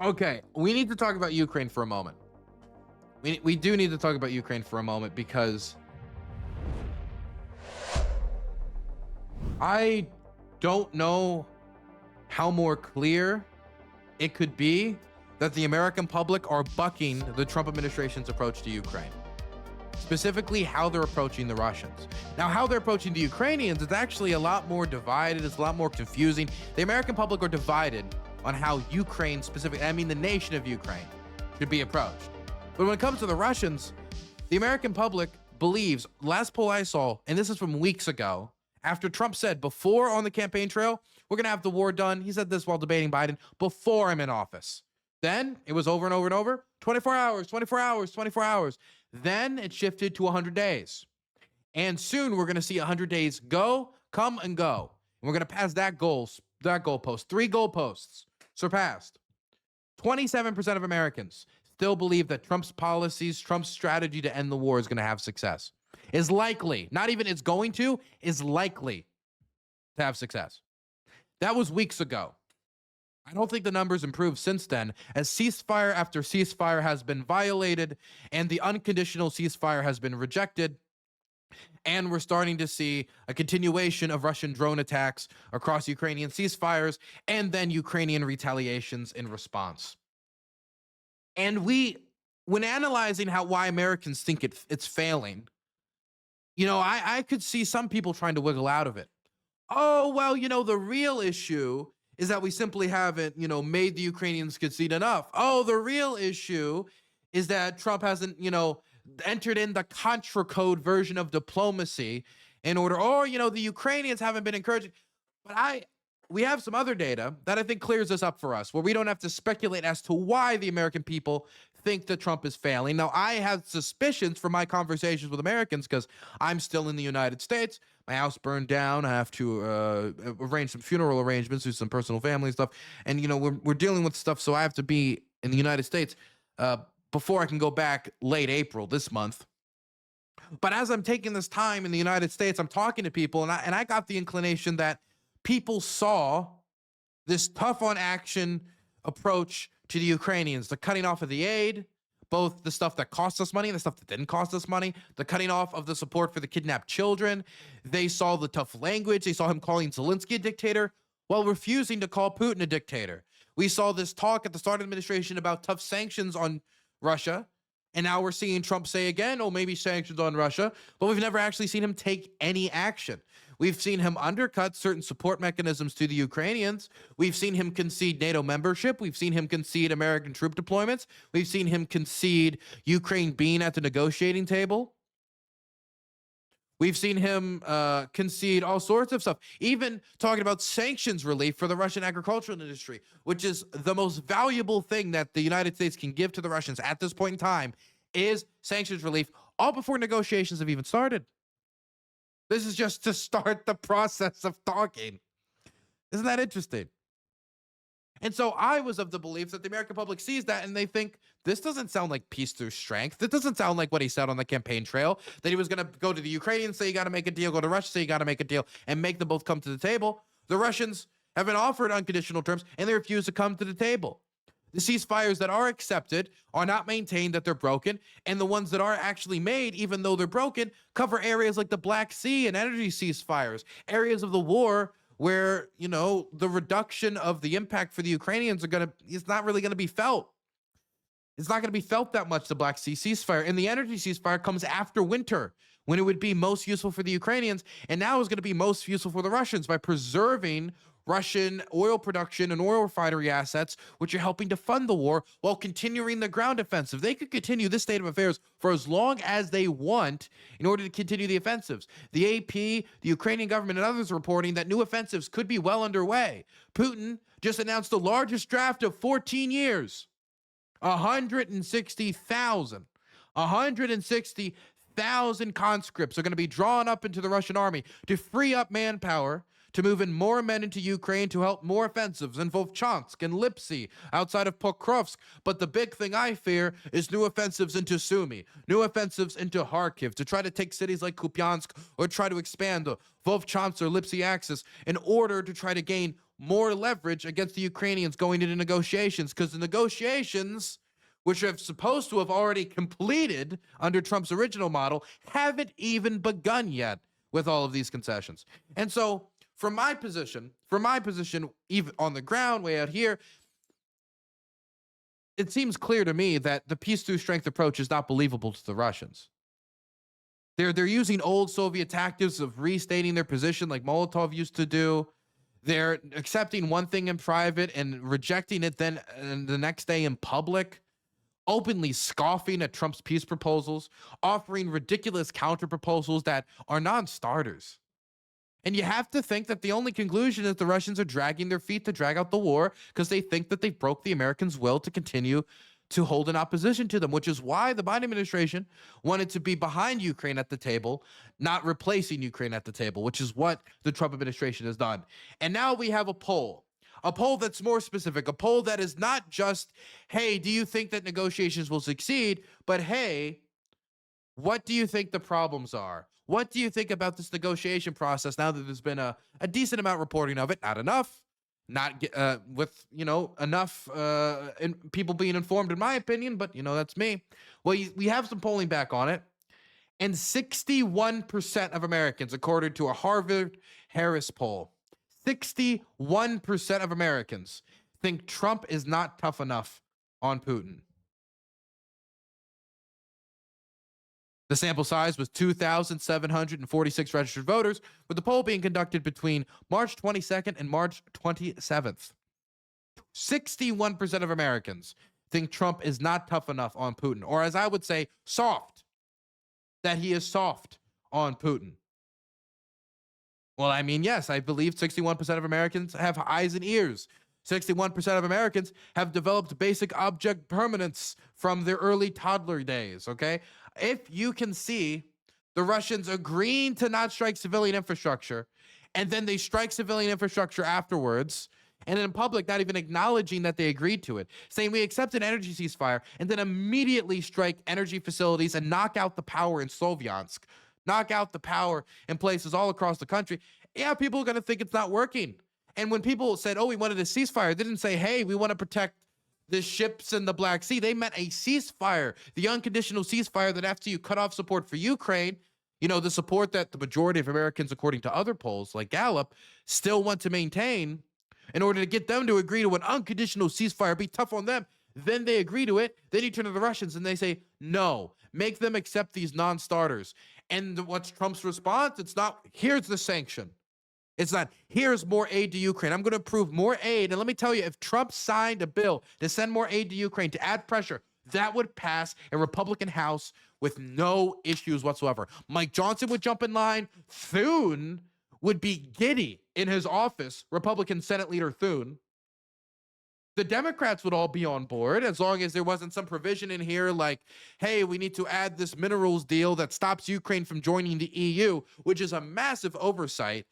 Okay, we need to talk about Ukraine for a moment. We do need to talk about Ukraine for a moment because I don't know how more clear it could be that the American public are bucking the Trump administration's approach to Ukraine. Specifically, how they're approaching the Russians. Now, how they're approaching the Ukrainians is actually a lot more divided. It's a lot more confusing. The American public are divided on how Ukraine specifically, I mean the nation of Ukraine, should be approached. But when it comes to the Russians, the American public believes, last poll I saw, and this is from weeks ago, after Trump said before on the campaign trail, we're going to have the war done. He said this while debating Biden before I'm in office. Then it was over and over and over, 24 hours, 24 hours, 24 hours. Then it shifted to 100 days. And soon we're going to see 100 days come and go. And we're going to pass that goalpost, 3 goalposts surpassed. 27% of Americans still believe that Trump's policies, Trump's strategy to end the war is going to have success. Is likely, not even is going to, is likely to have success. That was weeks ago. I don't think the numbers improved since then, as ceasefire after ceasefire has been violated and the unconditional ceasefire has been rejected. And we're starting to see a continuation of Russian drone attacks across Ukrainian ceasefires and then Ukrainian retaliations in response. And when analyzing why Americans think it's failing, I could see some people trying to wiggle out of it. Oh, well, the real issue is that we simply haven't, made the Ukrainians concede enough. Oh, the real issue is that Trump hasn't, entered in the Contra Code version of diplomacy in order, the Ukrainians haven't been encouraging. But we have some other data that I think clears this up for us, where we don't have to speculate as to why the American people think that Trump is failing. Now, I have suspicions from my conversations with Americans because I'm still in the United States. My house burned down. I have to arrange some funeral arrangements, do some personal family stuff. And, we're dealing with stuff, so I have to be in the United States before I can go back late April this month. But as I'm taking this time in the United States, I'm talking to people, and I got the inclination that people saw this tough on action approach to the Ukrainians, the cutting off of the aid, both the stuff that cost us money and the stuff that didn't cost us money, the cutting off of the support for the kidnapped children. They saw the tough language. They saw him calling Zelensky a dictator while refusing to call Putin a dictator. We saw this talk at the start of the administration about tough sanctions on Russia. And now we're seeing Trump say again, maybe sanctions on Russia, but we've never actually seen him take any action. We've seen him undercut certain support mechanisms to the Ukrainians. We've seen him concede NATO membership. We've seen him concede American troop deployments. We've seen him concede Ukraine being at the negotiating table. We've seen him concede all sorts of stuff, even talking about sanctions relief for the Russian agricultural industry, which is the most valuable thing that the United States can give to the Russians at this point in time, is sanctions relief, all before negotiations have even started. This is just to start the process of talking. Isn't that interesting? And so I was of the belief that the American public sees that and they think, this doesn't sound like peace through strength. This doesn't sound like what he said on the campaign trail, that he was going to go to the Ukrainians, say you got to make a deal, go to Russia, say you got to make a deal, and make them both come to the table. The Russians have been offered unconditional terms, and they refuse to come to the table. The ceasefires that are accepted are not maintained, that they're broken, and the ones that are actually made, even though they're broken, cover areas like the Black Sea and energy ceasefires, areas of the war where, the reduction of the impact for the Ukrainians is not really going to be felt. It's not going to be felt that much, the Black Sea ceasefire. And the energy ceasefire comes after winter, when it would be most useful for the Ukrainians, and now is going to be most useful for the Russians by preserving Russian oil production and oil refinery assets, which are helping to fund the war while continuing the ground offensive. They could continue this state of affairs for as long as they want in order to continue the offensives. The AP, the Ukrainian government, and others are reporting that new offensives could be well underway. Putin just announced the largest draft of 14 years. 160,000 conscripts are going to be drawn up into the Russian army to free up manpower to move in more men into Ukraine to help more offensives in Vovchansk and Lipsy outside of Pokrovsk. But the big thing I fear is new offensives into Sumy, new offensives into Kharkiv to try to take cities like Kupiansk or try to expand the Vovchansk or Lipsy axis in order to try to gain more leverage against the Ukrainians going into negotiations, because the negotiations, which are supposed to have already completed under Trump's original model, haven't even begun yet with all of these concessions. And so from my position, even on the ground, way out here, it seems clear to me that the peace through strength approach is not believable to the Russians. They're using old Soviet tactics of restating their position like Molotov used to do. They're accepting one thing in private and rejecting it then the next day in public, openly scoffing at Trump's peace proposals, offering ridiculous counter proposals that are non-starters. And you have to think that the only conclusion is the Russians are dragging their feet to drag out the war because they think that they broke the Americans' will to continue to hold an opposition to them, which is why the Biden administration wanted to be behind Ukraine at the table, not replacing Ukraine at the table, which is what the Trump administration has done. And now we have a poll that's more specific, a poll that is not just, hey, do you think that negotiations will succeed? But hey, what do you think the problems are? What do you think about this negotiation process now that there's been a decent amount of reporting of it? Not enough. Not with, enough people being informed, in my opinion, but, that's me. Well, we have some polling back on it. And 61% of Americans, according to a Harvard-Harris poll, 61% of Americans think Trump is not tough enough on Putin. The sample size was 2,746 registered voters, with the poll being conducted between March 22nd and March 27th. 61% of Americans think Trump is not tough enough on Putin, or as I would say, soft, that he is soft on Putin. Well, I mean, yes, I believe 61% of Americans have eyes and ears. 61% of Americans have developed basic object permanence from their early toddler days, okay? If you can see the Russians agreeing to not strike civilian infrastructure, and then they strike civilian infrastructure afterwards, and in public not even acknowledging that they agreed to it, saying we accept an energy ceasefire, and then immediately strike energy facilities and knock out the power in Slovyansk, knock out the power in places all across the country, yeah, people are going to think it's not working. And when people said, oh, we wanted a ceasefire, they didn't say, hey, we want to protect the ships in the Black Sea. They meant a ceasefire, the unconditional ceasefire that after you cut off support for Ukraine, the support that the majority of Americans, according to other polls like Gallup, still want to maintain in order to get them to agree to an unconditional ceasefire, be tough on them. Then they agree to it. Then you turn to the Russians and they say, no, make them accept these non-starters. And what's Trump's response? It's not, here's the sanction. It's not, here's more aid to Ukraine. I'm going to approve more aid. And let me tell you, if Trump signed a bill to send more aid to Ukraine, to add pressure, that would pass a Republican House with no issues whatsoever. Mike Johnson would jump in line. Thune would be giddy in his office, Republican Senate Leader Thune. The Democrats would all be on board as long as there wasn't some provision in here like, hey, we need to add this minerals deal that stops Ukraine from joining the EU, which is a massive oversight.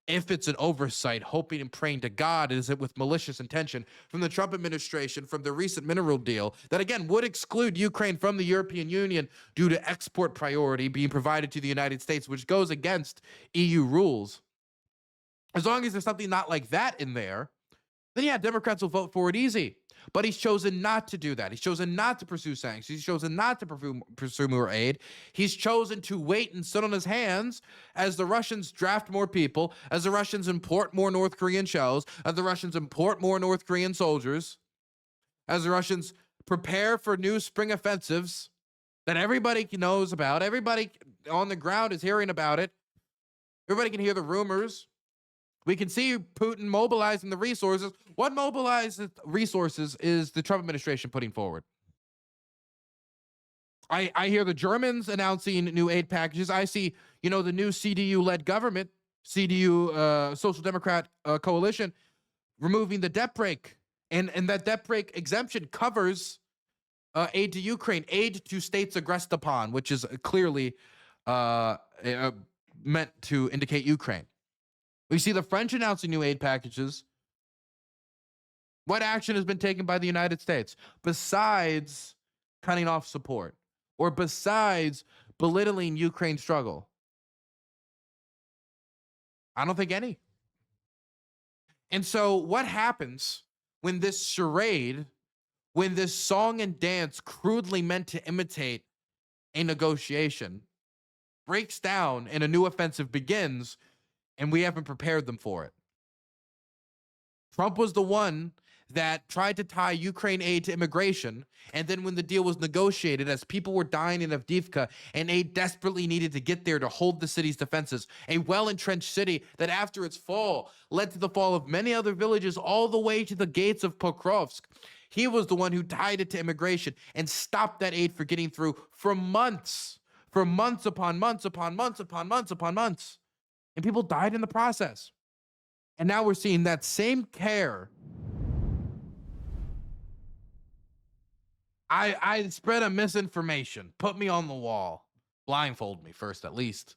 If it's an oversight, hoping and praying to God, is it with malicious intention from the Trump administration, from the recent mineral deal that, again, would exclude Ukraine from the European Union due to export priority being provided to the United States, which goes against EU rules. As long as there's something not like that in there, then yeah, Democrats will vote for it easy. But he's chosen not to do that. He's chosen not to pursue sanctions. He's chosen not to pursue more aid. He's chosen to wait and sit on his hands as the Russians draft more people, as the Russians import more North Korean shells, as the Russians import more North Korean soldiers, as the Russians prepare for new spring offensives that everybody knows about. Everybody on the ground is hearing about it. Everybody can hear the rumors. We can see Putin mobilizing the resources. What mobilized resources is the Trump administration putting forward? I hear the Germans announcing new aid packages. I see, the new CDU-led government, CDU, Social Democrat coalition, removing the debt brake. And that debt brake exemption covers aid to Ukraine, aid to states aggressed upon, which is clearly meant to indicate Ukraine. We see the French announcing new aid packages. What action has been taken by the United States besides cutting off support or besides belittling Ukraine's struggle? I don't think any. And so what happens when this charade, when this song and dance crudely meant to imitate a negotiation breaks down and a new offensive begins, and we haven't prepared them for it? Trump was the one that tried to tie Ukraine aid to immigration. And then when the deal was negotiated, as people were dying in Avdiivka and aid desperately needed to get there to hold the city's defenses, a well-entrenched city that after its fall led to the fall of many other villages all the way to the gates of Pokrovsk, he was the one who tied it to immigration and stopped that aid from getting through for months upon months upon months upon months upon months. And people died in the process. And now we're seeing that same care. I spread a misinformation. Put me on the wall. Blindfold me first, at least.